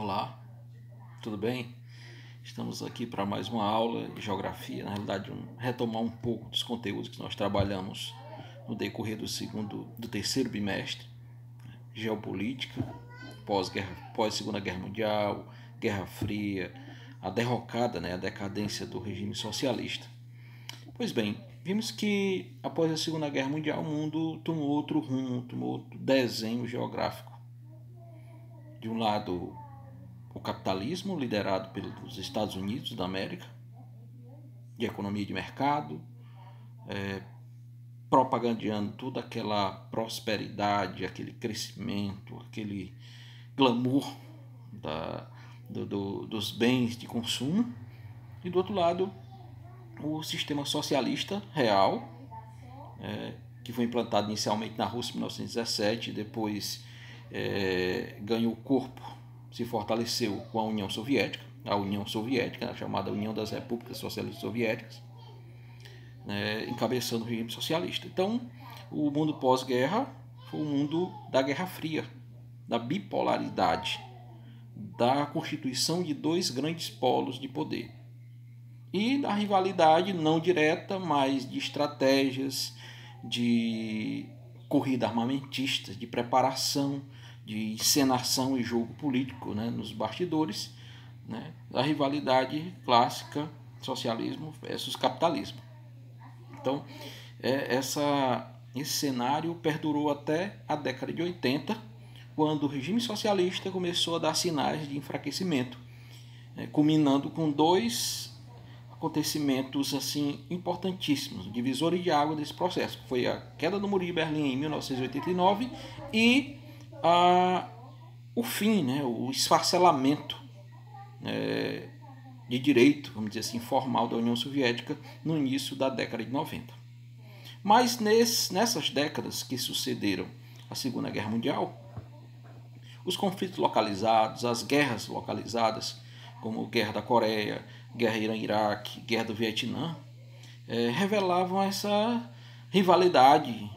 Olá, tudo bem? Estamos aqui para mais uma aula de geografia, na realidade retomar um pouco dos conteúdos que nós trabalhamos no decorrer do terceiro bimestre, geopolítica, pós-Segunda Guerra Mundial, Guerra Fria, a derrocada, a decadência do regime socialista. Pois bem, vimos que após a Segunda Guerra Mundial o mundo tomou outro rumo, tomou outro desenho geográfico. De um lado, o capitalismo liderado pelos Estados Unidos da América, de economia de mercado, propagandeando toda aquela prosperidade, aquele crescimento, aquele glamour dos bens de consumo. E do outro lado, o sistema socialista real, que foi implantado inicialmente na Rússia em 1917, depois ganhou corpo, se fortaleceu com a União Soviética, a chamada União das Repúblicas Socialistas Soviéticas, encabeçando o regime socialista. Então, o mundo pós-guerra foi o mundo da Guerra Fria, da bipolaridade, da constituição de dois grandes polos de poder e da rivalidade não direta, mas de estratégias, de corrida armamentista, de preparação, de encenação e jogo político, nos bastidores, da rivalidade clássica, socialismo versus capitalismo. Então, esse cenário perdurou até a década de 80, quando o regime socialista começou a dar sinais de enfraquecimento, culminando com dois acontecimentos assim importantíssimos, divisores de água desse processo, que foi a queda do Muro de Berlim em 1989 e o fim, o esfacelamento de direito, vamos dizer assim, formal da União Soviética no início da década de 90. Mas nessas décadas que sucederam a Segunda Guerra Mundial, os conflitos localizados, as guerras localizadas, como a Guerra da Coreia, Guerra Irã-Iraque, Guerra do Vietnã, revelavam essa rivalidade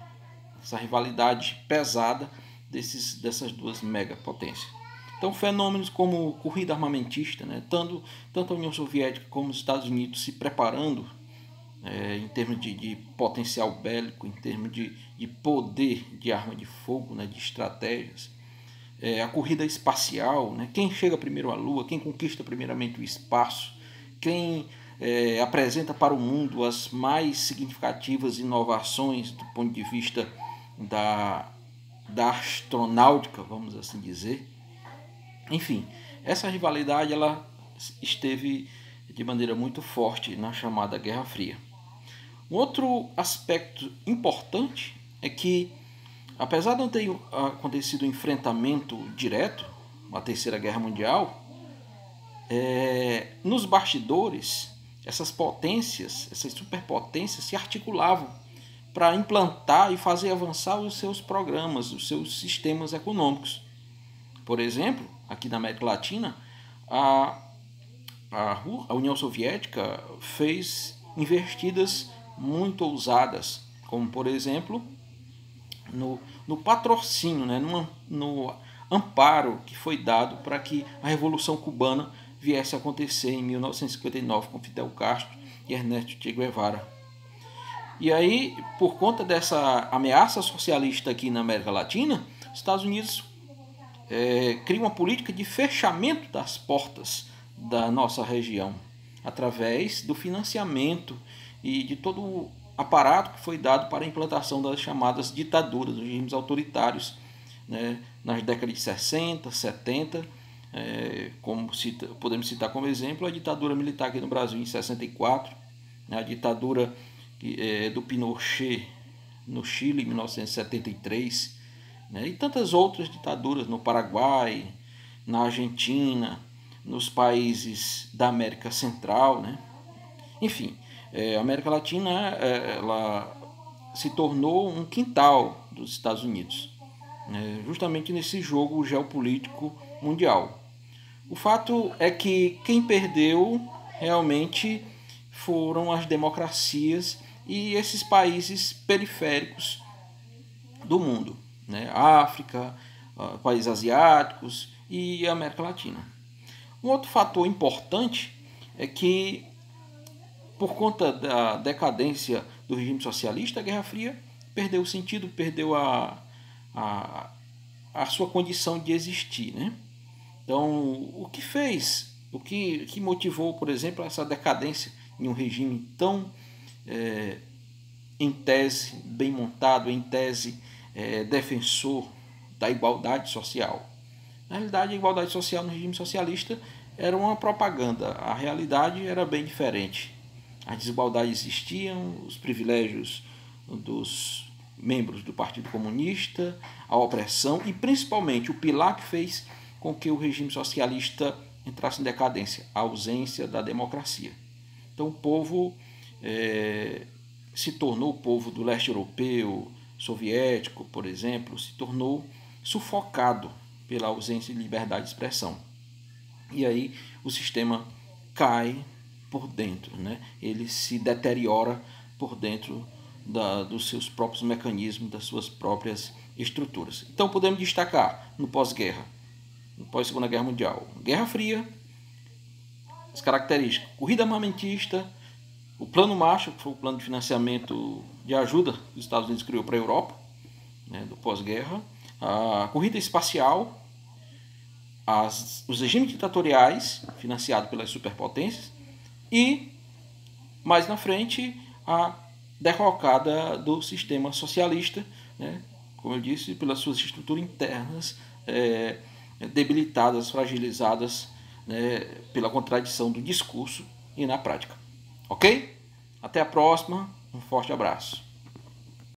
pesada dessas duas megapotências. Então, fenômenos como corrida armamentista, tanto a União Soviética como os Estados Unidos se preparando em termos de potencial bélico, em termos de poder de arma de fogo, de estratégias, a corrida espacial, quem chega primeiro à Lua, quem conquista primeiramente o espaço, quem apresenta para o mundo as mais significativas inovações do ponto de vista da astronáutica, vamos assim dizer. Enfim, essa rivalidade ela esteve de maneira muito forte na chamada Guerra Fria. Um outro aspecto importante é que, apesar de não ter acontecido um enfrentamento direto, a Terceira Guerra Mundial, nos bastidores, essas superpotências se articulavam para implantar e fazer avançar os seus programas, os seus sistemas econômicos. Por exemplo, aqui na América Latina, a União Soviética fez investidas muito ousadas, como, por exemplo, no patrocínio, no amparo que foi dado para que a Revolução Cubana viesse a acontecer em 1959 com Fidel Castro e Ernesto Che Guevara. E aí, por conta dessa ameaça socialista aqui na América Latina, os Estados Unidos criam uma política de fechamento das portas da nossa região, através do financiamento e de todo o aparato que foi dado para a implantação das chamadas ditaduras, dos regimes autoritários, nas décadas de 60, 70, podemos citar como exemplo a ditadura militar aqui no Brasil em 64, a ditadura do Pinochet no Chile em 1973, e tantas outras ditaduras no Paraguai, na Argentina, nos países da América Central. Enfim, a América Latina ela se tornou um quintal dos Estados Unidos, justamente nesse jogo geopolítico mundial. O fato é que quem perdeu realmente foram as democracias e esses países periféricos do mundo, África, países asiáticos e América Latina. Um outro fator importante é que, por conta da decadência do regime socialista, a Guerra Fria perdeu o sentido, perdeu a sua condição de existir, né? Então, o que motivou, por exemplo, essa decadência em um regime tão, em tese, bem montado, em tese, defensor da igualdade social? Na realidade, a igualdade social no regime socialista era uma propaganda, a realidade era bem diferente. As desigualdades existiam, os privilégios dos membros do Partido Comunista, a opressão e principalmente o pilar que fez com que o regime socialista entrasse em decadência, a ausência da democracia. Então o povo se tornou, o povo do leste europeu, soviético, por exemplo, se tornou sufocado pela ausência de liberdade de expressão. E aí o sistema cai por dentro, né? Ele se deteriora por dentro dos seus próprios mecanismos, das suas próprias estruturas. Então podemos destacar no pós-guerra, no pós-Segunda Guerra Mundial, Guerra Fria, as características: corrida armamentista, o Plano Marshall, que foi o plano de financiamento de ajuda que os Estados Unidos criou para a Europa, né, do pós-guerra, a corrida espacial, os regimes ditatoriais financiados pelas superpotências e, mais na frente, a derrocada do sistema socialista, né, como eu disse, pelas suas estruturas internas debilitadas, fragilizadas, né, pela contradição do discurso e na prática. Ok? Até a próxima, um forte abraço.